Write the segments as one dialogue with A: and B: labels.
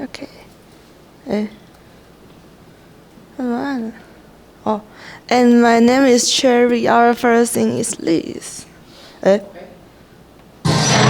A: Okay.
B: Okay. Oh, and my name is Cherry. Our first thing is Liz.
A: Okay.
B: Oh.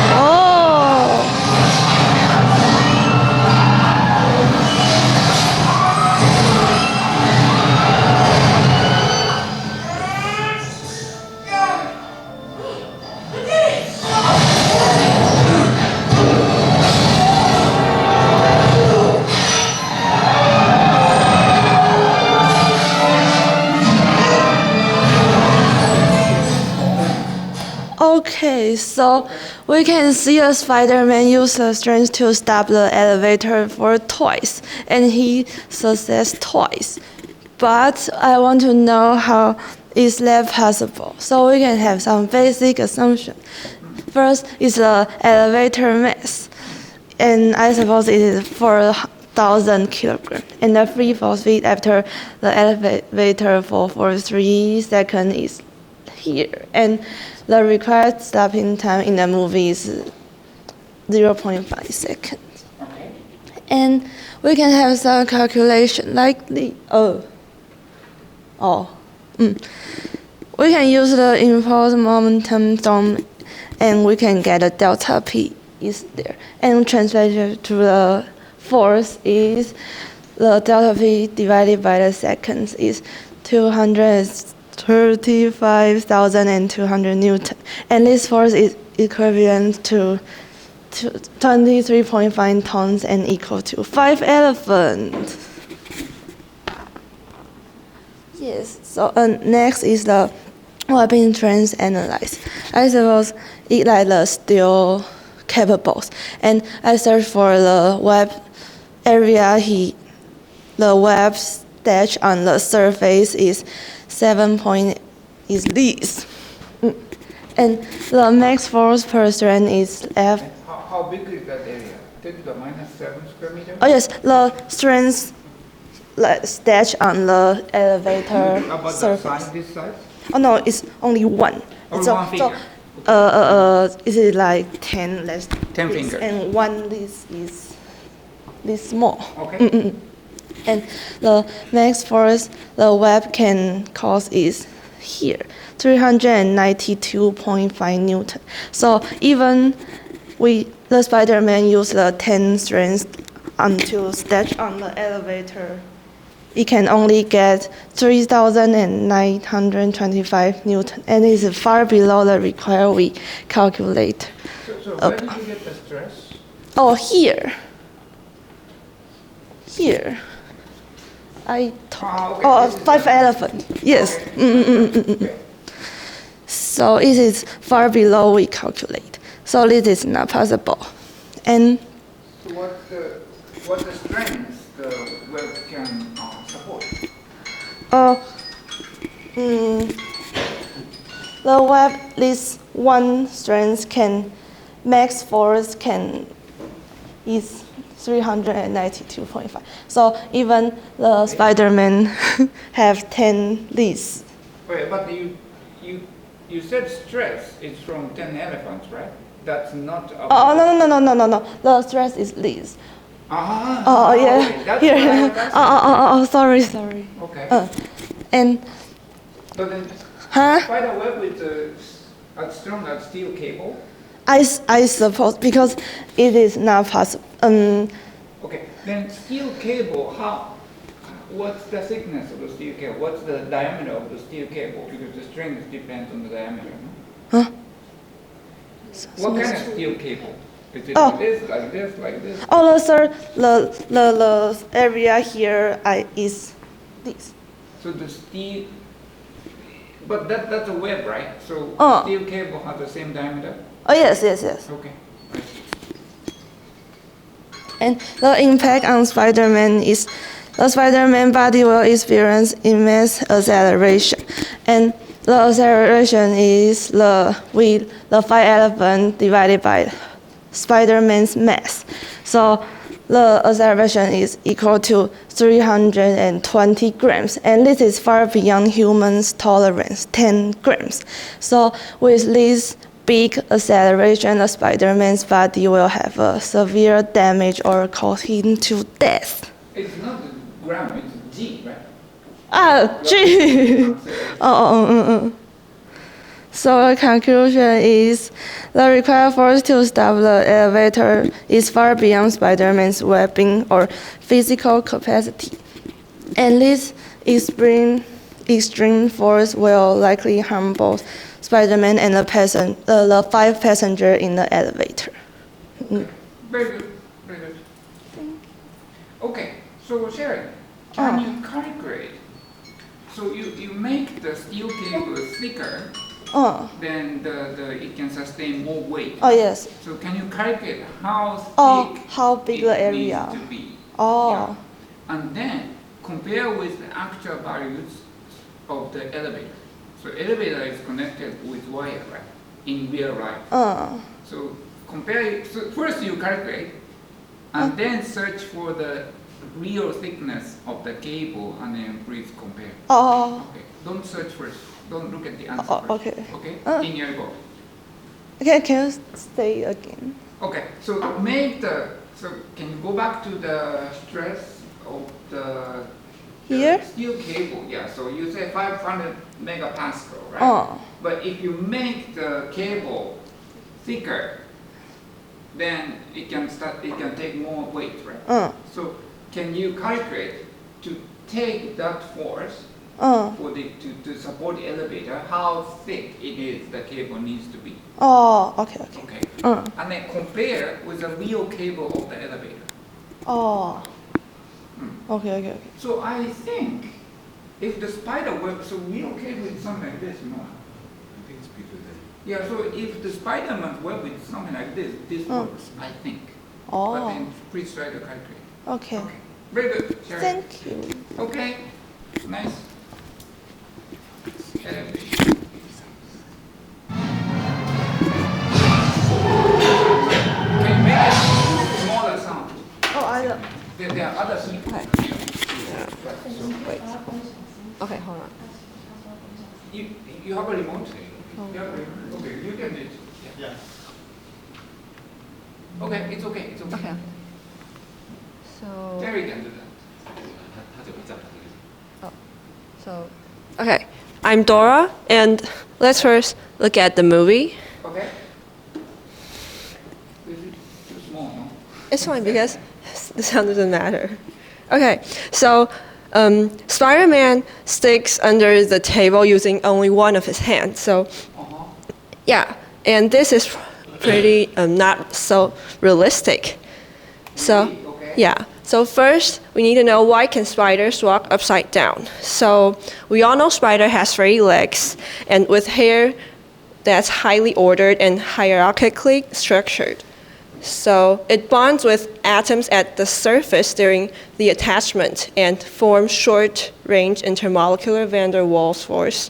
B: Okay, so we can see a Spider-Man use the strength to stop the elevator for twice, and he successed twice. But I want to know how is that possible. So we can have some basic assumption. First is the elevator mass, and I suppose it is 4,000 kilograms. And the free fall speed after the elevator fall for 3 seconds is here. And the required stopping time in the movie is 0.5 seconds.
A: Okay.
B: And we can have some calculation like the we can use the impulse momentum sum, and we can get a delta P is there. And translation to the force is the delta P divided by the seconds is 235,200 Newton. And this force is equivalent to 23.5 tons and equal to 5 elephants. Yes, so next is the weapon strength analysis. I suppose it like the steel capables. And I search for the web area the web dash on the surface is 7 point is this. And the max force per strand is F.
A: How big is that area? 10 to the minus 7 square meters?
B: Oh yes, the strength dash on the elevator
A: About
B: surface.
A: the size, this size?
B: Oh no, it's only one.
A: Only
B: so,
A: one finger.
B: Is it like 10 less?
A: 10
B: this,
A: fingers.
B: And one this is this small.
A: Okay.
B: And the max force the web can cause is here, 392.5 Newton. So even the Spider-Man used the 10 strength to dash on the elevator, it can only get 3,925 Newton, and it is far below the required we calculate.
A: So where did you get the stress?
B: Oh, here. Here. Okay. Oh, 5 elephant. Yes.
A: Okay.
B: So it is far below we calculate. So this is not possible. And
A: So what's the strength the web can support?
B: The web, this one strength max force is 392.5. So even the Spider-Man have 10 this.
A: Wait, but you said stress is from 10 elephants, right? That's not.
B: No. The stress is this.
A: Ah.
B: Yeah.
A: Okay. That's
B: Here. Sorry.
A: Okay.
B: And.
A: But then, spider web is as strong as steel cable.
B: I suppose because it is not possible.
A: Okay. Then steel cable. What's the thickness of the steel cable? What's the diameter of the steel cable? Because the strength depends on the diameter. No?
B: Huh?
A: What kind of steel cable? Is it like this, like this, like this?
B: Oh, sir, the area here is this.
A: So the steel, but that's a web, right? So steel cable has the same diameter?
B: Oh, yes.
A: Okay.
B: And the impact on Spider-Man is the Spider-Man body will experience immense acceleration. And the acceleration is the 5 elephant divided by Spider-Man's mass. So the acceleration is equal to 320 grams. And this is far beyond humans' tolerance, 10 grams. So with this big acceleration, the Spider-Man's body will have a severe damage or cause him to death.
A: It's not the gram, it's G, right?
B: Ah, G. So the conclusion is the required force to stop the elevator is far beyond Spider-Man's webbing or physical capacity. And this extreme force will likely harm both Spider-Man and the 5 passengers in the elevator.
A: Very good, very good. Okay, so Sharon, can you calculate? So you make the steel cable thicker, then it can sustain more weight.
B: Oh, yes.
A: So can you calculate how thick
B: how big the area
A: needs to be?
B: Oh.
A: Yeah. And then compare with the actual values of the elevator. So elevator is connected with wire, right? In real life. So compare. So first you calculate, and then search for the real thickness of the cable, and then please compare. Okay. Don't search first. Don't look at the answer first.
B: Okay.
A: Okay. In your book.
B: Okay, can you say again?
A: Okay. So So can you go back to the stress of the
B: Here?
A: steel cable? Yeah. So you say 500 megapascal, right? But if you make the cable thicker, then it can take more weight, right? So can you calculate to take that force for to support the elevator, how thick it is the cable needs to be?
B: Okay.
A: And then compare with the real cable of the elevator.
B: Okay.
A: So I think if the spider web, so real cable is something like this, no?
C: I think it's bigger than.
A: Yeah, so if the Spider-Man web is something like this works, I think. But then please try to calculate.
B: Okay.
A: Very good, Sharon.
B: Thank you.
A: Okay, nice. Can you make it smaller sound?
B: I don't.
A: There are other people.
D: Wait. Okay, hold on.
A: You have a remote? You have a remote? Okay, you can do it.
C: Yeah.
A: Okay, it's okay.
D: Okay. So.
A: Terry can do that.
D: Okay, I'm Dora, and let's first look at the movie.
A: Okay. This is too small, no?
D: It's fine because the sound doesn't matter. Okay, so Spider-Man sticks under the table using only one of his hands. So, yeah, and this is pretty not so realistic. So, yeah. So first, we need to know why can spiders walk upside down. So we all know spider has 3 legs, and with hair that's highly ordered and hierarchically structured. So it bonds with atoms at the surface during the attachment and forms short-range intermolecular van der Waals force,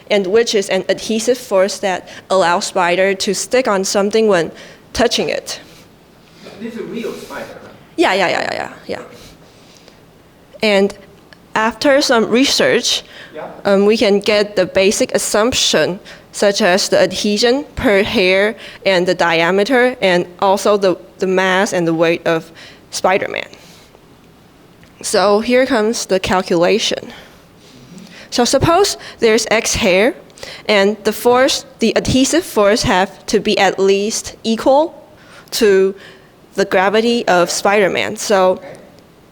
D: and which is an adhesive force that allows spider to stick on something when touching it.
A: This is a real spider, right?
D: Yeah. And after some research, we can get the basic assumption, such as the adhesion per hair and the diameter, and also the mass and the weight of Spider-Man. So here comes the calculation. So suppose there's X hair, and the adhesive force have to be at least equal to the gravity of Spider-Man. So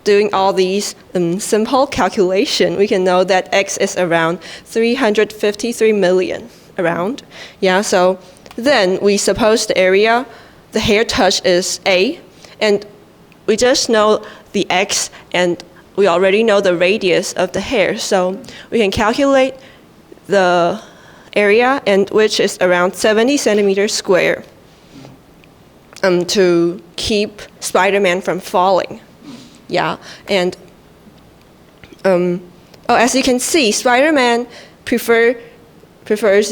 D: doing all these simple calculation, we can know that X is around 353 million around. Yeah, so then we suppose the area the hair touch is A, and we just know the X, and we already know the radius of the hair. So we can calculate the area, and which is around 70 centimeters square. To keep Spider-Man from falling. Yeah, and as you can see, Spider-Man prefers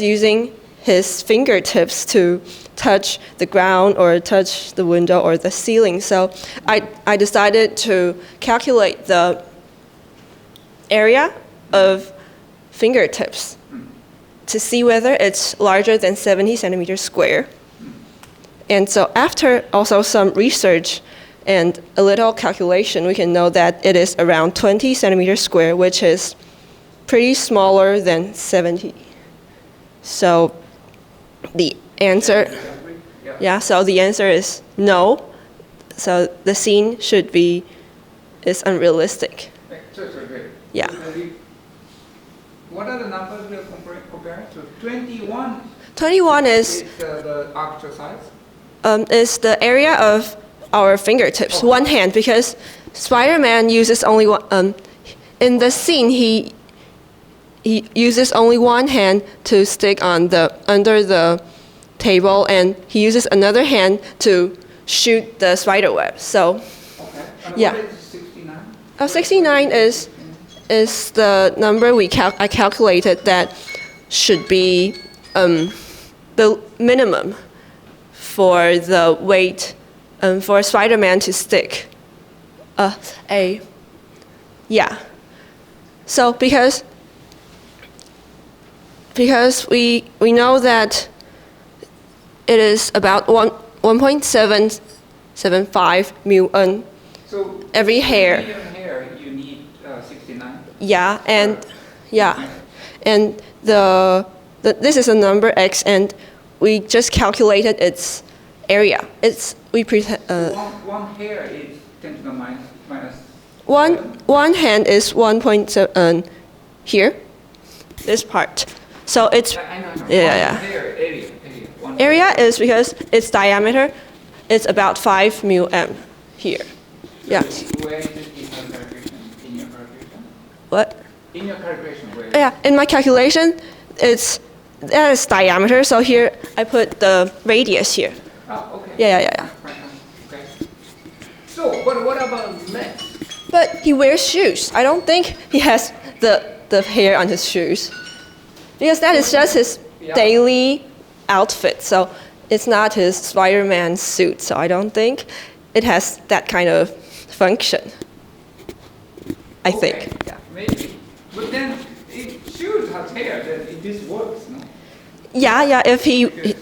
D: using his fingertips to touch the ground or touch the window or the ceiling. So I decided to calculate the area of fingertips. to see whether it's larger than 70 centimeters square. And so after also some research and a little calculation, we can know that it is around 20 centimeters square, which is pretty smaller than 70. So the answer, yeah, so the answer is no. So the scene is unrealistic. Yeah.
A: What are the numbers we are comparing? So 21.
D: 21 is
A: the actual size?
D: Is the area of our fingertips, one hand, because Spider-Man uses only one, in the scene he uses only one hand to stick on under the table, and he uses another hand to shoot the spider web. So,
A: And
D: yeah.
A: What is 69?
D: 69 is the number I calculated that should be the minimum for the weight for Spider-Man to stick. Yeah. So because we know that it is about 1.775 mu
A: So
D: every hair.
A: hair you need 69.
D: Yeah, and this is a number x, and we just calculated its area.
A: One hair is 10 to the minus.
D: One hand is 1.7 here, this part. So it's
A: I know.
D: yeah.
A: Area.
D: Area is because its diameter is about 5 mu here. Yeah.
A: Where is it in your calculation? In your calculation?
D: What?
A: In your calculation, where?
D: Yeah, in my calculation, that is diameter. So here I put the radius here.
A: Oh, okay.
D: Yeah.
A: Right. Okay. So, but what about legs?
D: But he wears shoes. I don't think he has the hair on his shoes, because that is just his daily outfit. So it's not his Spider-Man suit. So I don't think it has that kind of function. I think. Yeah.
A: Maybe. But then, if shoes has hair, then this works, no?
D: Yeah. If
A: If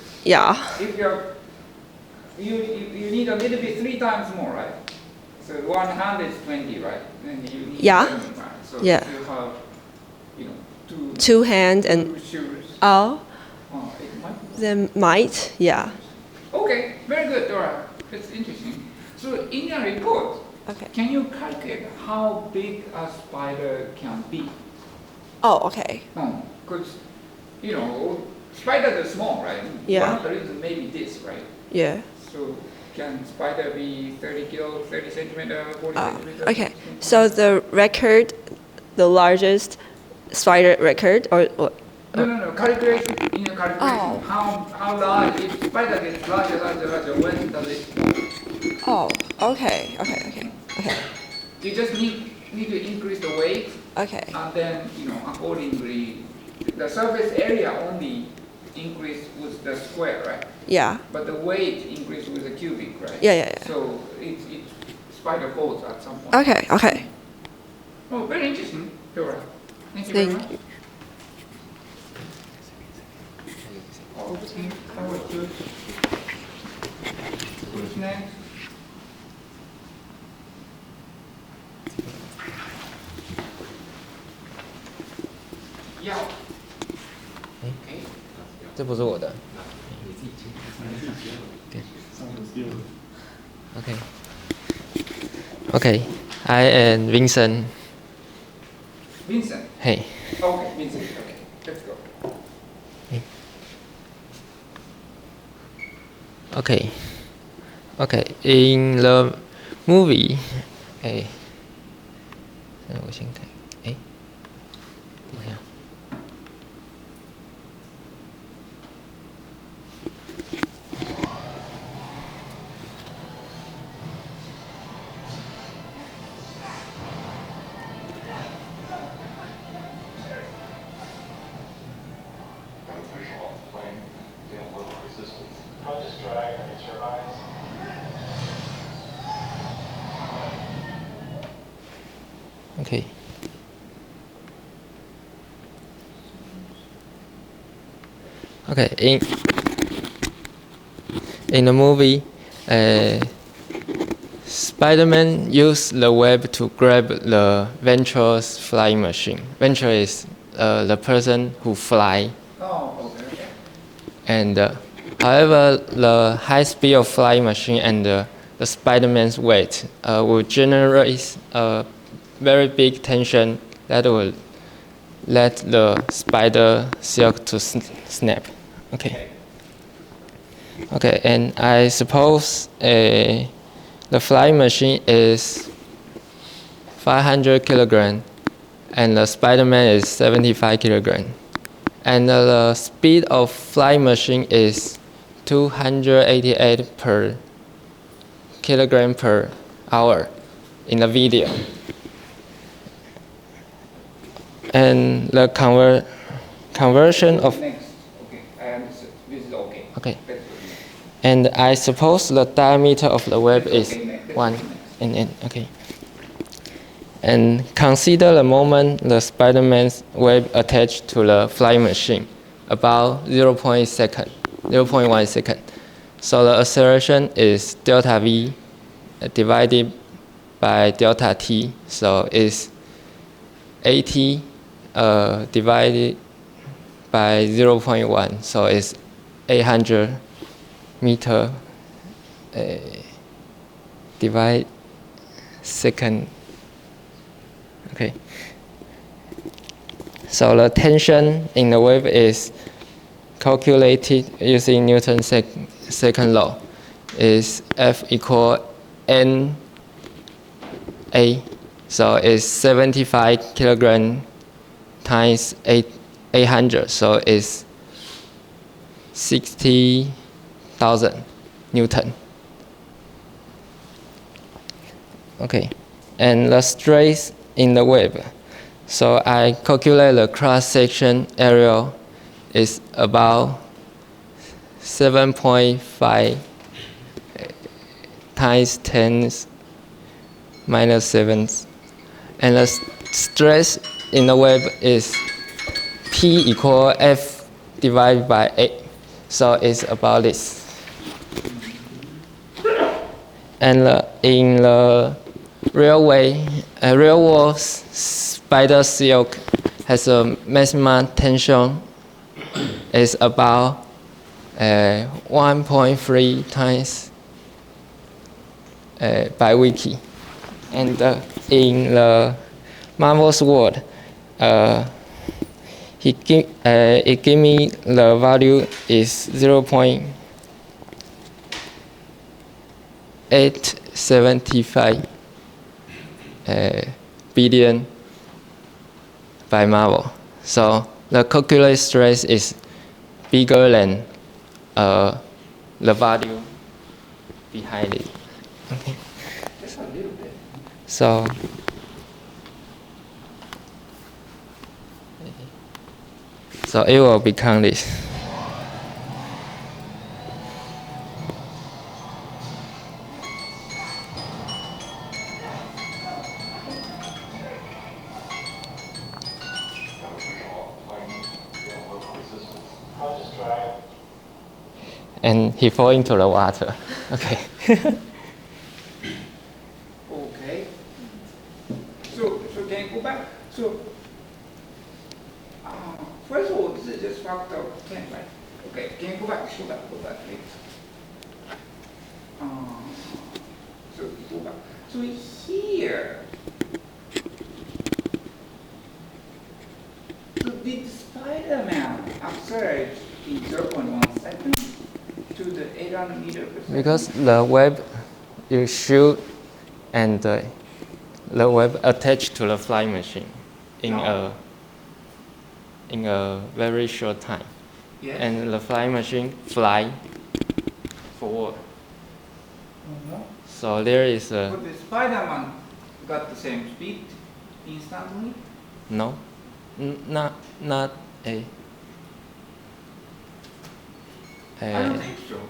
A: you need a little bit 3 times more, right? So one hand is 20, right? And you need 20, right? So
D: Yeah.
A: if you have,
D: two hands and
A: two shoes.
D: it
A: It might.
D: then might, yeah.
A: Okay, very good, Dora. It's interesting. So in your report,
D: Okay.
A: can you calculate how big a spider can be?
D: Oh, okay.
A: Because, spiders are small, right?
D: Yeah.
A: One of the reasons may be this, right?
D: Yeah.
A: So can spider be 30 centimeter, 40 centimeter?
D: Okay. So the largest spider record, or what?
A: No. Calculation. In your calculation, how large, if spider gets larger, when does it?
D: Oh, okay.
A: You just need to increase the weight,
D: Okay.
A: and then, accordingly, the surface area only increase with the square, right?
D: Yeah.
A: But the weight increase with the cubic, right?
D: Yeah.
A: So it spider folds at some point.
D: Okay.
A: Oh, very interesting, Dora. Thank you very
D: Thank
A: much.
D: you.
A: Okay, that was good. Who's next? Yeah.
E: 这不是我的。Okay. I am Vincent.
A: Vincent.
E: Hey.
A: Okay, Vincent. Okay, let's go.
E: Okay. In the movie, 我先看，等一下。Okay. Okay, in the movie, Spider-Man used the web to grab the Venture's flying machine. Venture is the person who fly.
A: Oh, okay.
E: And however, the high speed of flying machine and the Spider-Man's weight will generate a very big tension that will let the spider silk to snap. Okay. Okay, and I suppose the flying machine is 500 kilogram, and the Spider-Man is 75 kilogram. And the speed of flying machine is 288 per kilogram per hour in the video. And the conversion of...
A: Next. Okay, I understood. This is okay.
E: Okay.
A: That's good.
E: And I suppose the diameter of the web
A: That's
E: is
A: okay, next.
E: 1 nm. Okay. And consider the moment the Spider-Man's web attached to the flying machine, about 0.1 second. So the acceleration is delta v divided by delta t. So it's 80 divided by 0.1. So it's 800 meter divide second. Okay. So the tension in the wave is calculated using Newton's second law. Is F equal N A. So it's 75 kilogram times 800. So it's 60,000 Newton. Okay. And the stress in the web. So I calculate the cross-section area is about 7.5 times 10 minus 7. And the stress in the web is P equal F divided by 8. So it's about this. And in the real world spider silk has a maximum tension is about 1.3 times by wiki. And in the Marvel's world, it give me the value is 0.875 billion by Marvel. So the calculated stress is bigger than the value behind it. Okay.
A: Just a little bit.
E: So it will become this. And he fall into the water. Okay.
A: Okay. So can you go back? So first of all, this is just factor of 10, right? Okay. Can you go back, please. So go back. So here. So did Spider-Man accelerate in 0.1 second to the 800 meters per second?
E: Because the web you shoot and the web attached to the flying machine in a very short time.
A: Yes.
E: And the flying machine fly forward. So there is a
A: But the Spider-Man got the same speed instantly?
E: no, not a.
A: I don't think so.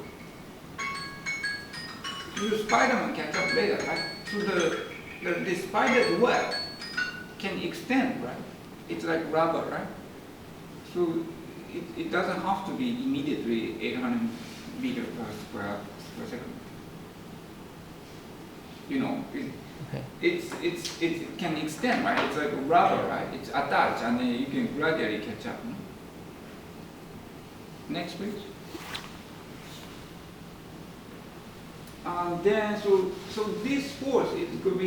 A: The Spider-Man catch up later, right? So the spider's web can extend, right? It's like rubber, right? So it doesn't have to be immediately 800 meters per second. You know, it can extend, right? It's like a rubber, right? It's attached, and then you can gradually catch up. No? Next, please. Then, so this force is going to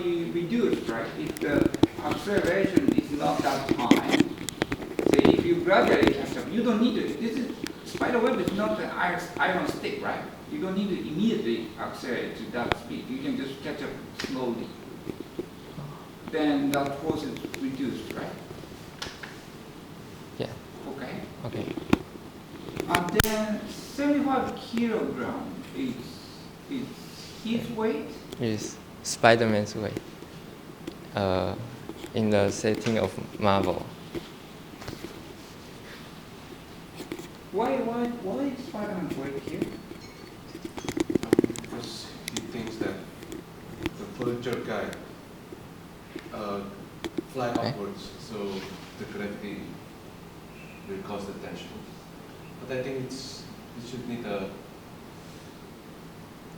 A: be reduced, right? If the acceleration is not that high. Say if you gradually catch up, you don't need to. This is spider web is not an iron stick, right? You don't need to immediately accelerate to that speed. You can just catch up slowly. Then that force is reduced, right?
E: Yeah.
A: Okay.
E: Okay.
A: And then 75 kilogram is his weight.
E: Is Spider-Man's weight. In the setting of Marvel.
A: Why is Spider-Man's weight here?
C: Because he thinks that the furniture guy fly upwards, so the gravity will cause the tension. But I think it should need a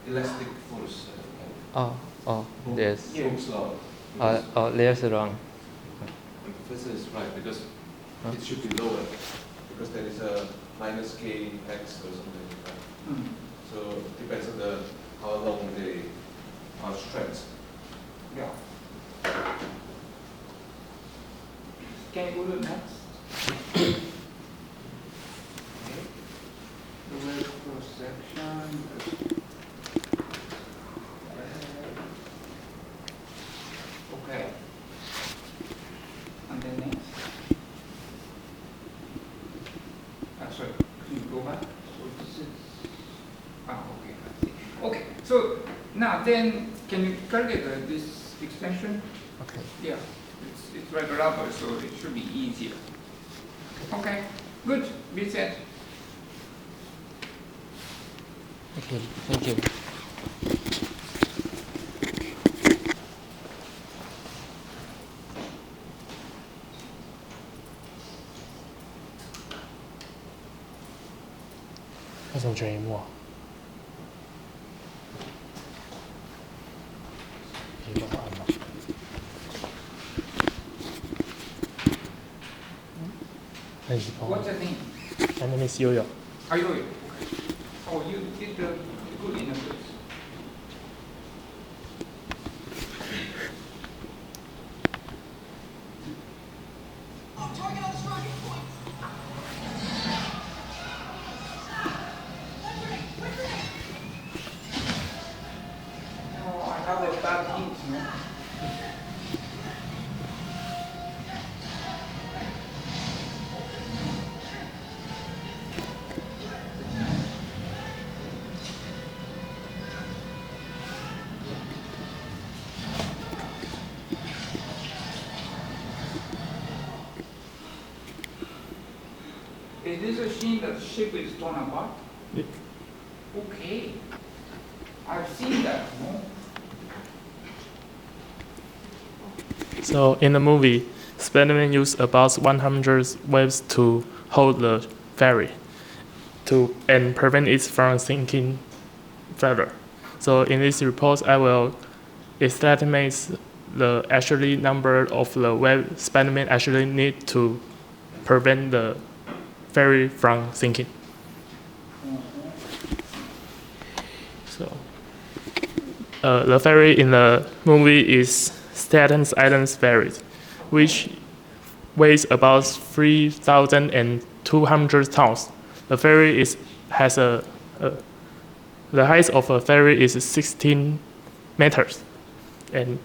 C: elastic force.
E: There's.
C: Hooke's law.
E: There's wrong.
C: Professor is right because it should be lower because there is a minus kx or something like that.
A: Mm.
C: So it depends on how long they are stretched.
A: Yeah. Can you go to next? Okay. The wave cross section. Okay. And then next. Sorry, can you go back? So this is. Okay, I see. Okay, so now then, can you calculate this extension?
E: Okay.
A: Yeah, it's like rubber, so it should be easier. Okay, good. Be set.
E: Okay. Thank you.
F: That's on J M 幾個按啊？你是幫
A: What's your name?
F: My name is Yo-Yo.
A: Are you? Okay. Oh, you did the good in the quiz. Oh, I have a bad hint, no? Is this a scene that the ship is torn apart?
F: Yeah.
A: Okay. I've seen that, no?
F: So in the movie, Spider-Man used about 100 waves to hold the ferry and prevent it from sinking further. So in this report, I will estimate the actually number of the waves Spider-Man actually need to prevent the ferry from sinking. So the ferry in the movie is Staten Island Ferry, which weighs about 3,200 tons. The ferry the height of a ferry is 16 meters, and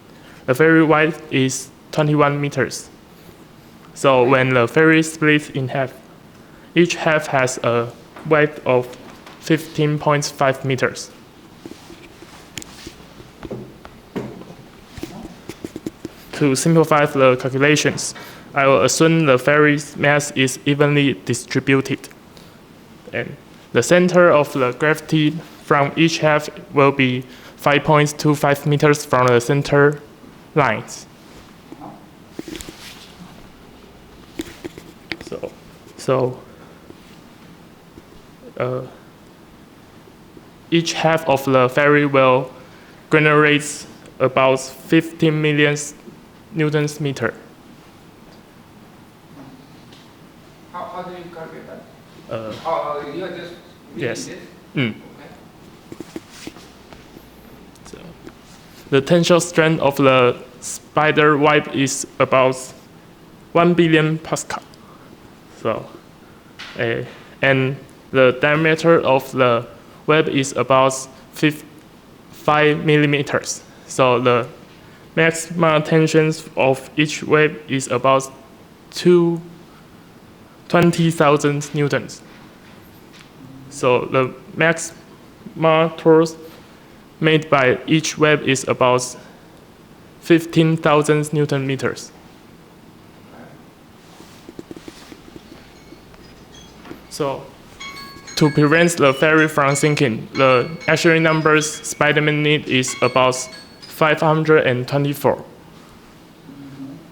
F: the ferry width is 21 meters. So when the ferry splits in half, each half has a width of 15.5 meters. To simplify the calculations, I will assume the ferry's mass is evenly distributed, and the center of the gravity from each half will be 5.25 meters from the center lines. So each half of the ferry will generates about 15 million newtons meter.
A: How do you calculate that? You are just reading
F: Yes.
A: this?
F: Mm.
A: Okay.
F: So, the tensile strength of the spider web is about 1 billion Pascal. So, and the diameter of the web is about 5 millimeters. So the maximum tension of each web is about 20,000 newtons. So the maximum torque made by each web is about 15,000 newton meters. So to prevent the ferry from sinking, the actual numbers Spider-Man need is about 524.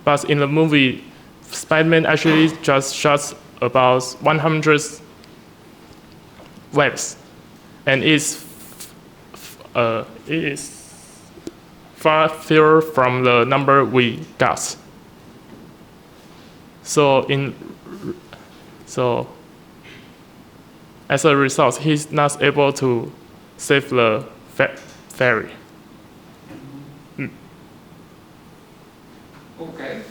F: But in the movie, Spider-Man actually just shots about 100 webs, and it is far fewer from the number we got. So as a result, he's not able to save the ferry.
A: Okay.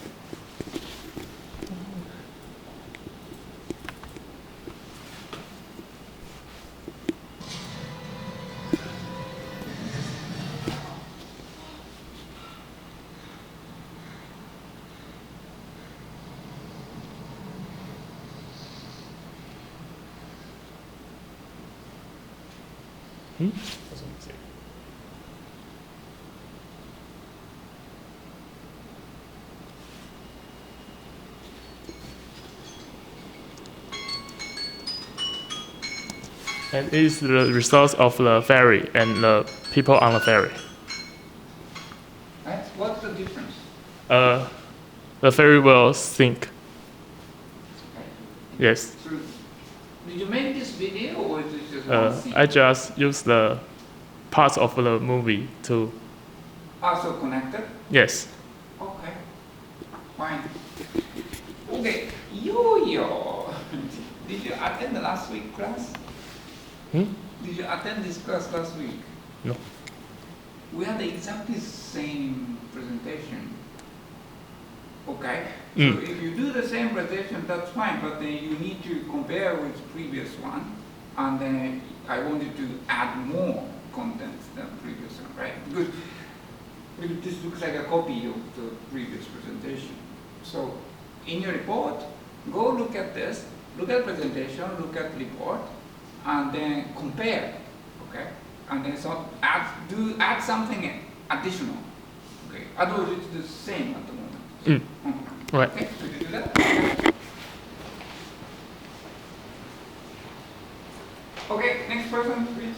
F: And it is the result of the ferry and the people on the ferry.
A: Right? What's the difference?
F: The ferry will sink. Yes.
A: So, did you make this video or is it just one scene?
F: I just use the parts of the movie to.
A: Also connected?
F: Yes.
A: Okay. Fine. Okay. Yo-yo. Did you attend the last week class?
F: Hmm?
A: Did you attend this class last week?
F: No.
A: We had exactly the same presentation. Okay?
F: Mm.
A: So if you do the same presentation, that's fine, but then you need to compare with previous one, and then I wanted to add more content than previous one, right? Because this looks like a copy of the previous presentation. So in your report, go look at this, look at presentation, look at report, and then compare, okay? And then add something additional, okay? Otherwise it's the same at the moment.
F: Mm. Right.
A: Okay, could you do that? Okay, next person, please.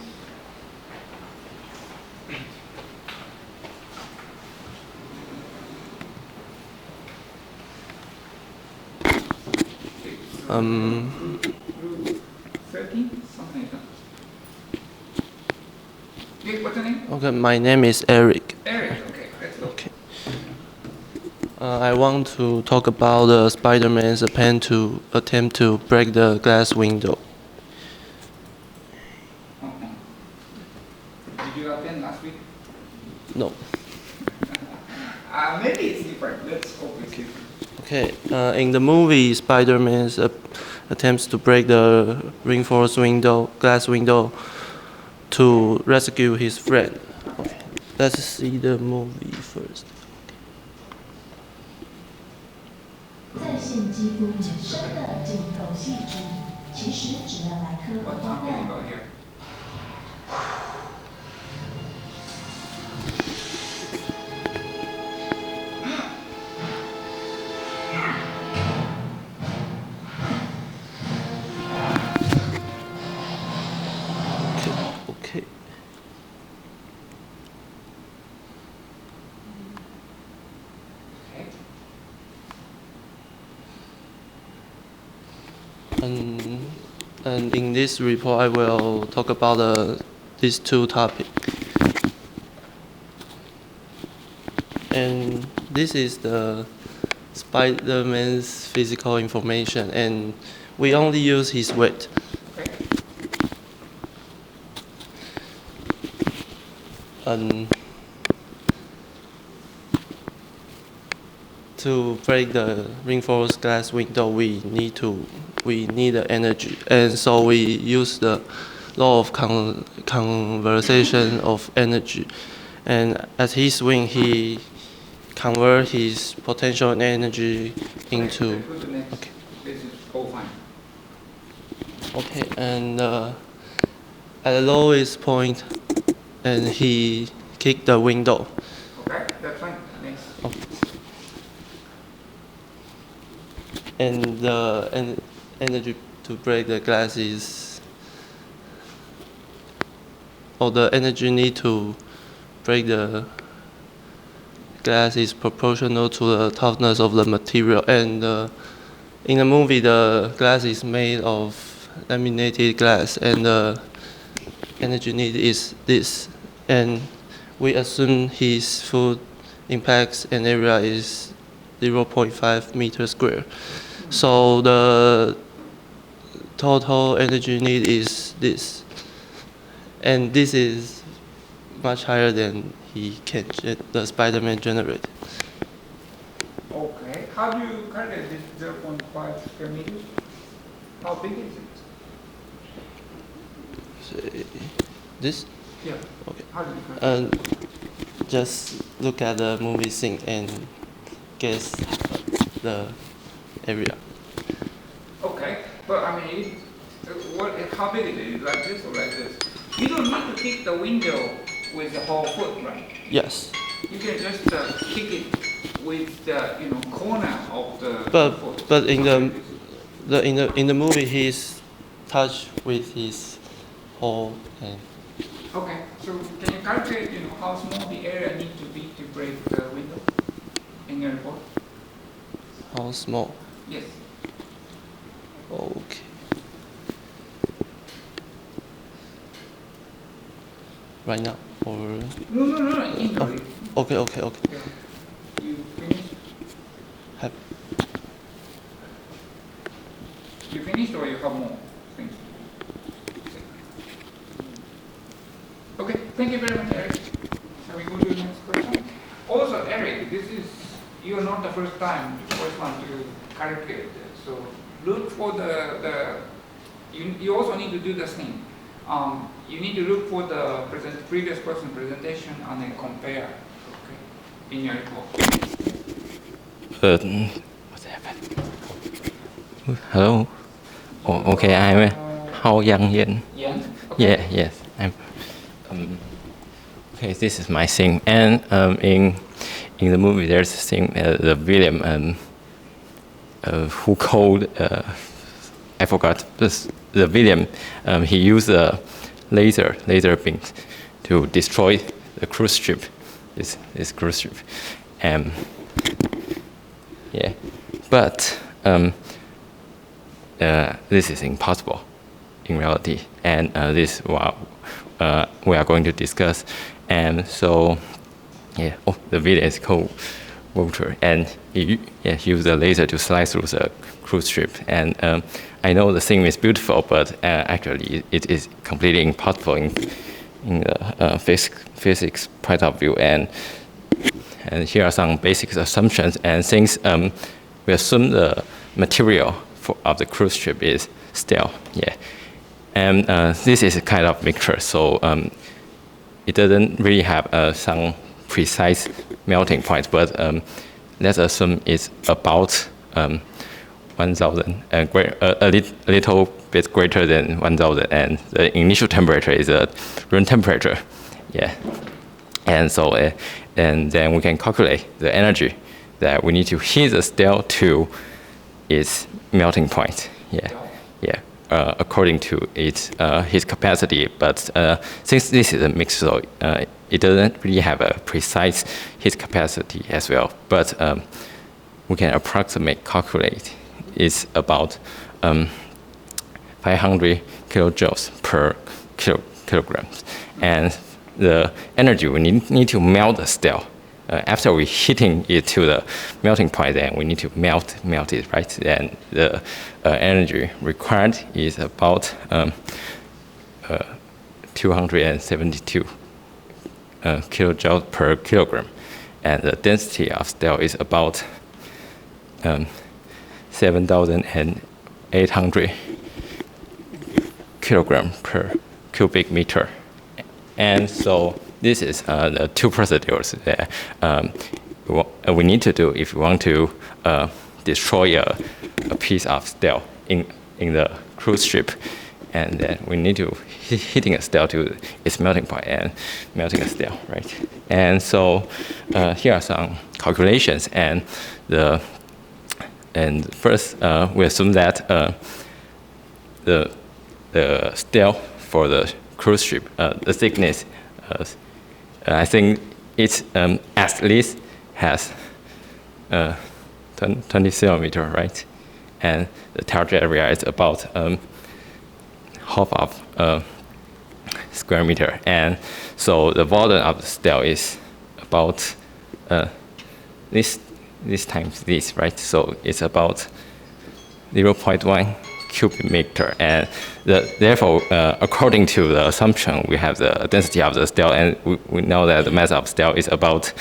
A: Group 13, something like that. Okay, what's your name?
G: Okay, my name is Eric.
A: Eric, okay, let's go.
G: Okay. I want to talk about the Spider-Man's attempt to break the glass window.
A: Did you attend last week?
G: No.
A: Maybe it's different. Let's hope it's different.
G: Okay. In the movie, Spider-Man's attempts to break the reinforced glass window to rescue his friend. Okay. Let's see the movie first.
H: 在线几乎女生的镜头细致，其实只要来颗
A: What's
H: 花
A: happening
H: 瓣。
A: about here?
G: Okay. And in this report, I will talk about these two topics. And this is the Spider-Man's physical information, and we only use his weight. And to break the reinforced glass window, we need the energy, and so we use the law of conservation of energy. And at his swing, he convert his potential energy into. Okay.
A: This is all fine.
G: Okay, and at the lowest point, and he kicked the window.
A: Okay, that's fine. Next.
G: Okay. And the energy to break the glass is, or the energy need to break the glass is proportional to the toughness of the material. And in the movie, the glass is made of laminated glass, and the energy need is this. And we assume his foot impacts and area is 0.5 meters square. So the total energy need is this. And this is much higher than the Spider-Man generate.
A: Okay, how do you calculate this 0.5 square meters? How big is it?
G: This?
A: Yeah.
G: Okay.
A: How do you calculate?
G: Just look at the movie scene and guess the area.
A: Okay, but I mean, how big is it? Like this or like this? You don't need to kick the window with the whole foot, right?
G: Yes.
A: You can just kick it with the corner of the foot.
G: But in the movie, he's touched with his whole hand.
A: Okay, so can you calculate how small the area needs to be to break the window in your report?
G: How small?
A: Yes.
G: Okay. Right now, or?
A: No, in the
G: Okay.
A: Yeah. You finished? You finished or you have more things? Okay, thank you very much, Eric. Shall we go to the next question? Also, Eric, you are not the first one to calculate this. So look for you also need to do the same. You need to look for the previous person presentation and then compare, okay, in your report.
I: What's happened? Hello. Oh, okay, I'm Hao Yang Yen.
A: Yan?
I: Yeah,
A: Okay.
I: yes. I'm. Okay, this is my thing, and in the movie there's a thing, the William who called I forgot this. The William he used a laser beams to destroy the cruise ship, this cruise ship, yeah, but this is impossible in reality, and this what we are going to discuss, and so yeah, the William is called Walter, and he used a laser to slice through the cruise ship, and I know the thing is beautiful, but actually it is completely impossible in the physics point of view, and here are some basic assumptions and things. We assume the material of the cruise ship is steel, yeah, and this is a kind of mixture, so it doesn't really have some precise melting point, but let's assume it's about 1,000, a little bit greater than 1,000, and the initial temperature is a room temperature, yeah. And so, and then we can calculate the energy that we need to heat the steel to its melting point, yeah, according to its capacity. But since this is a mix, so it doesn't really have a precise heat capacity as well. But we can calculate it's about 500 kilojoules per kilogram. And the energy we need to melt the steel. After we heating it to the melting point, then we need to melt it, right? Then the energy required is about 272 kilojoules per kilogram, and the density of steel is about 7,800 kilogram per cubic meter. And so this is the two procedures that we need to do if we want to destroy a piece of steel in the cruise ship. And then we need to hitting a steel to its melting point and melting a steel, right? And so here are some calculations, and first we assume that the steel for the cruise ship, the thickness, I think it's at least has 20 centimeter, right? And the target area is about half of square meter, and so the volume of the steel is about this times this, right? So it's about 0.1 cubic meter, and therefore, according to the assumption, we have the density of the steel, and we know that the mass of steel is about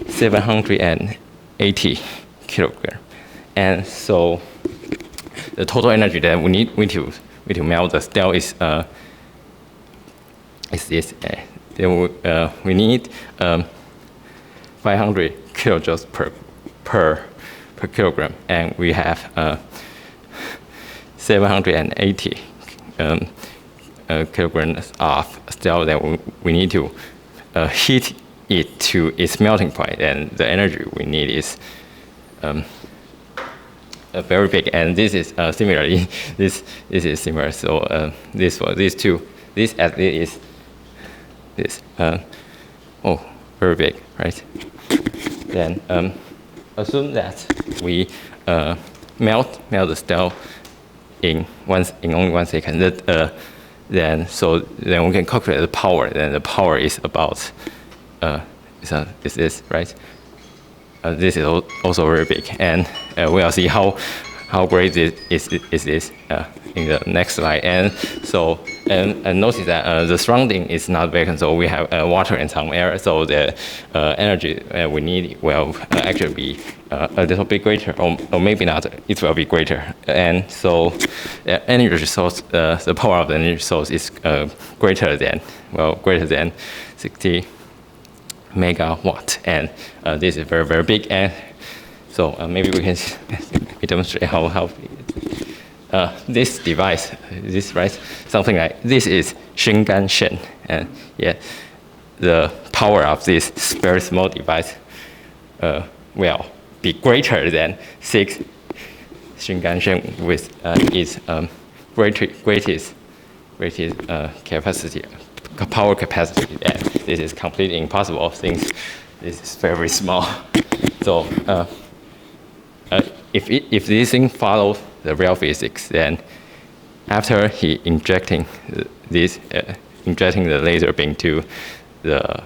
I: 780 kilogram, and so the total energy that we need to melt the steel is this. Then we need 500 kilojoules per kilogram, and we have 780 kilograms of steel that we need to heat it to its melting point, and the energy we need is very big. And this is similarly, this is similar. So this at least is this. Very big, right? Then assume that we melt the steel in only 1 second. Then we can calculate the power. Then the power is about is this, right? This is also very big, and we'll see how great is this in the next slide. And so and notice that the surrounding is not vacant, so we have water and some air. So the energy we need will actually be a little bit greater, or maybe not. It will be greater. And so the energy source, the power of the energy source is greater than 60 megawatt, and this is very, very big. And so maybe we can demonstrate how this device, right? Something like this is Shinganshen, and yeah, the power of this very small device will be greater than 6 Shinganshen with its greatest capacity. Power capacity, and this is completely impossible since this is very small. So if this thing follows the real physics, then after injecting the laser beam to the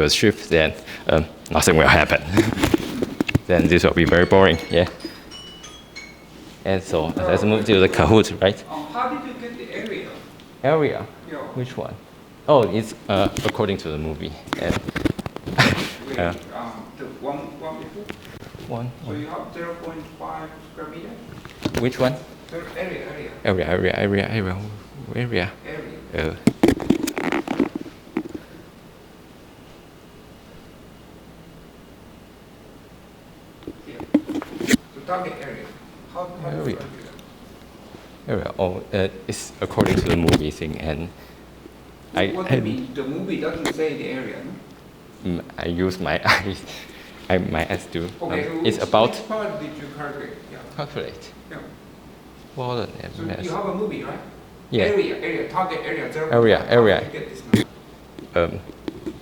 I: ship, then nothing will happen. Then this will be very boring, yeah. And so let's move to the Kahoot, right?
A: How did you get the area?
I: Area?
A: Yeah.
I: Which one? Oh, it's according to the movie. And
A: the one before?
I: One.
A: So you have 0.5 square meter?
I: Which one?
A: Area. So target area. How do you do that?
I: Area. Oh, it's according to the movie thing, and
A: What do you mean? The movie doesn't say the area, no?
I: I use my eyes. My eyes do.
A: Okay, so
I: it's about.
A: Which part did you calculate? Yeah.
I: Calculate.
A: Yeah.
I: Volume and
A: So
I: mass.
A: you have a movie, right?
I: Yeah.
A: Target area, 0.
I: Area.
A: How did you get this number?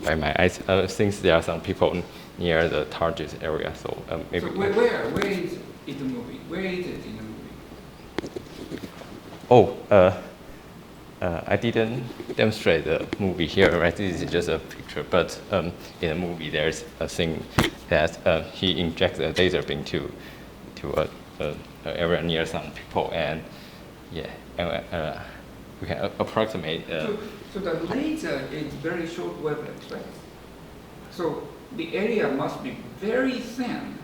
I: By my eyes, since there are some people near the target area, so maybe.
A: So where is it in the movie? Where is it in the movie?
I: I didn't demonstrate the movie here, right? This is just a picture, but in the movie there's a thing that he injects a laser beam to a area near some people, and yeah, and, we can approximate.
A: So the laser is very short wavelength, right? So the area must be very thin.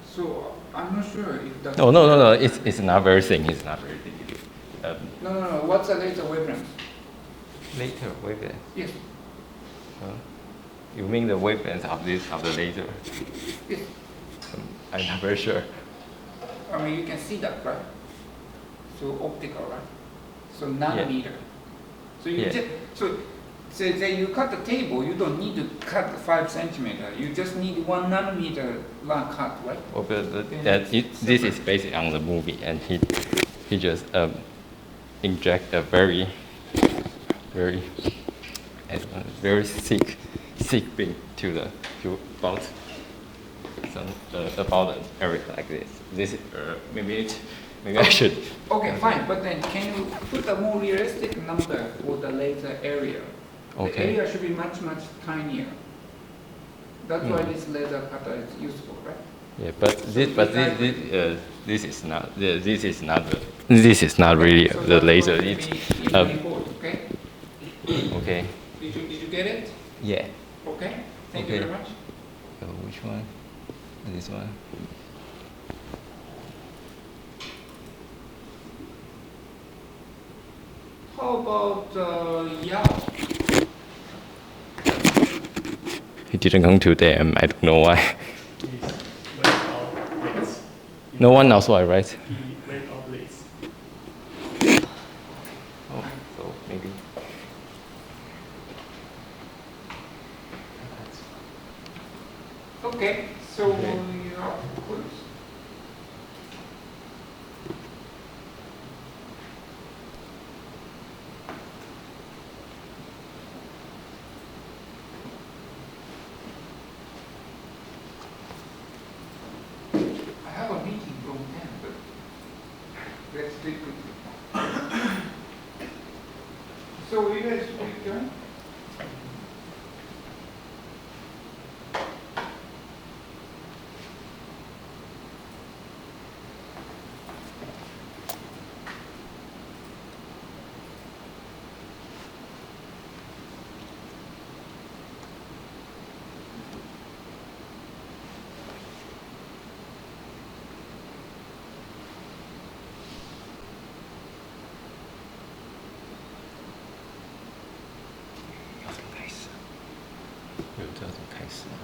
A: So I'm not sure if that's...
I: No. It's not very thin. It's not very thin.
A: No. What's the laser wavelength?
I: Laser wavelength.
A: Yes.
I: You mean the wavelength of the laser?
A: Yes.
I: I'm not very sure.
A: I mean, you can see that, right? So optical, right? So nanometer.
I: Yeah.
A: So you just say you cut the table, you don't need to cut 5 centimeter. You just need 1 nanometer long cut, right?
I: Well, this is based on the movie, and he just inject a very thick beam to about an area like this. This maybe I should.
A: Okay, fine. But then, can you put a more realistic number for the laser area?
I: Okay.
A: The area should be much tinier. That's why this laser cutter is useful, right?
I: Yeah, this is not really
A: So
I: the laser.
A: It's
I: It's
A: okay.
I: okay.
A: Did you get it?
I: Yeah.
A: Okay. Thank you
I: Okay.
A: very much.
I: So which one? This one.
A: How about Yao?
I: He didn't come today. I don't know why. No one knows why, right? Oh, so maybe.
A: Okay, so Yao, please. I have a meeting from 10, but let's do it quickly. So you guys speak German?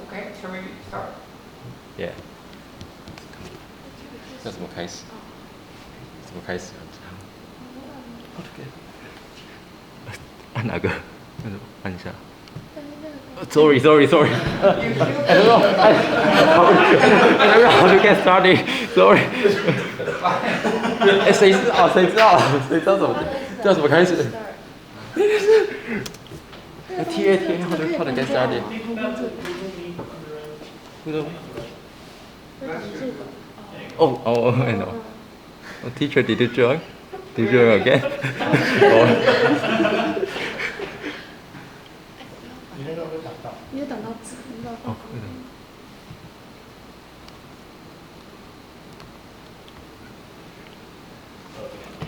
A: Okay, shall we start?
I: Yeah. 要怎么开始？怎么开始？按哪个？按一下。Sorry. I don't know. I don't know how to get started. Sorry. 哎，谁知道怎么开始？T how to get started? Oh, I know. Oh, teacher, did you join? Did you join again?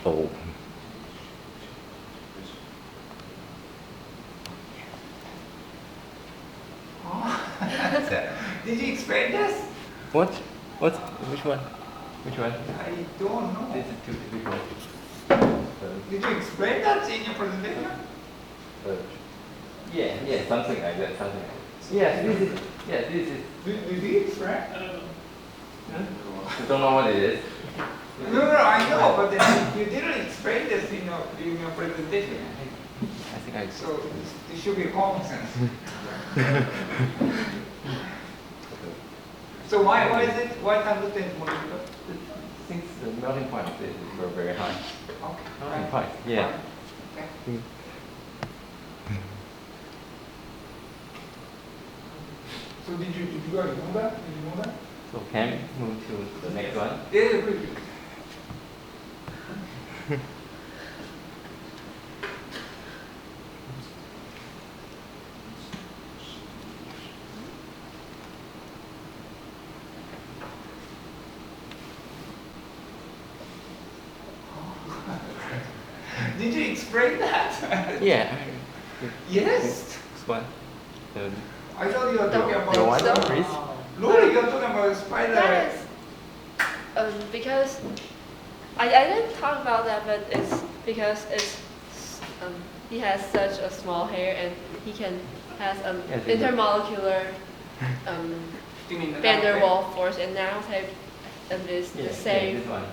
I: Oh.
A: Did you explain this?
I: What? Which one?
A: I don't know.
I: This is too difficult.
A: Did you explain that in your presentation?
I: Yeah, something like that. Yes, this is.
A: Did you explain?
I: You don't know what it is?
A: No, I know, but then you didn't explain this in your presentation.
I: I think I.
A: So it should be common sense. So why is it? Why tangent is more difficult?
I: Since the melting point of this is very high.
A: Okay.
I: Melting point. Yeah.
A: Okay. So did you guys know that? Did you know that?
I: So can we move to the next one?
A: Yeah, please. Did you explain that?
I: Yeah.
A: Yes.
I: What?
A: I thought you were talking about.
I: You want to freeze?
A: Lori, you're talking about spider.
B: That is because I didn't talk about that, but it's because he has such a small hair and he can has intermolecular van der Waals force, and nanotype is the same.
I: This one.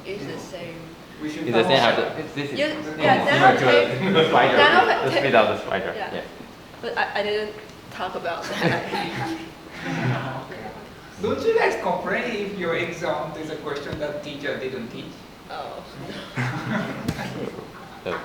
B: Is the same.
A: We should
I: It's the same
A: follow-
I: as this is
B: Yeah,
I: nanotype. The spider.
B: nanotype-
I: The speed of the spider.
B: Yeah.
I: Yeah.
B: But I didn't talk about that.
A: Don't you guys complain if your exam there's a question that teacher didn't teach?
B: Oh.
I: So,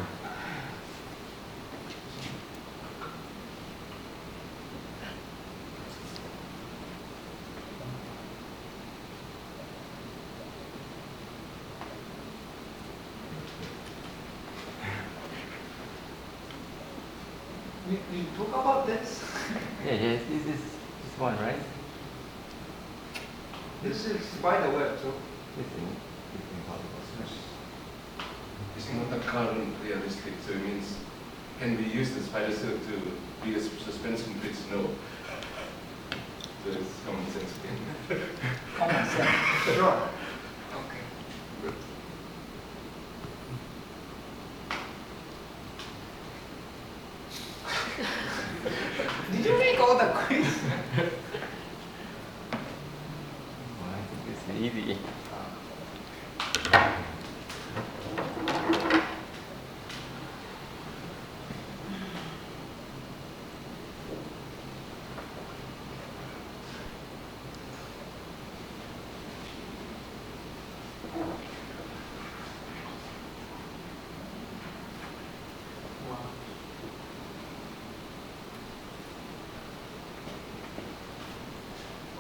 A: We talk about this.
I: yeah, yes, this is this one, right?
A: This is spider web, so
I: This is impossible.
C: It's not a current realistic, so it means can we use the spider silk to be a suspension bridge? No. So it's common sense again.
A: common sense. Sure. Okay. Good. Did you make all the quiz?
I: I think it's easy.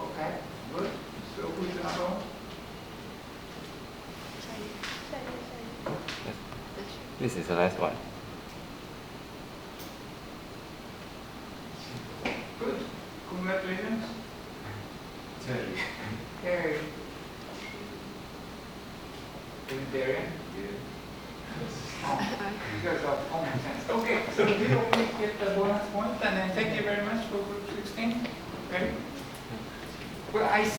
A: Okay. Good. So who's another one?
I: This is the last one.
A: Good. Congratulations.
C: Terry.
A: Harry. Vegetarian? Oh, you guys are common sense. Okay, so we only get the bonus point, and then thank you very much for group 16. Okay. Well, I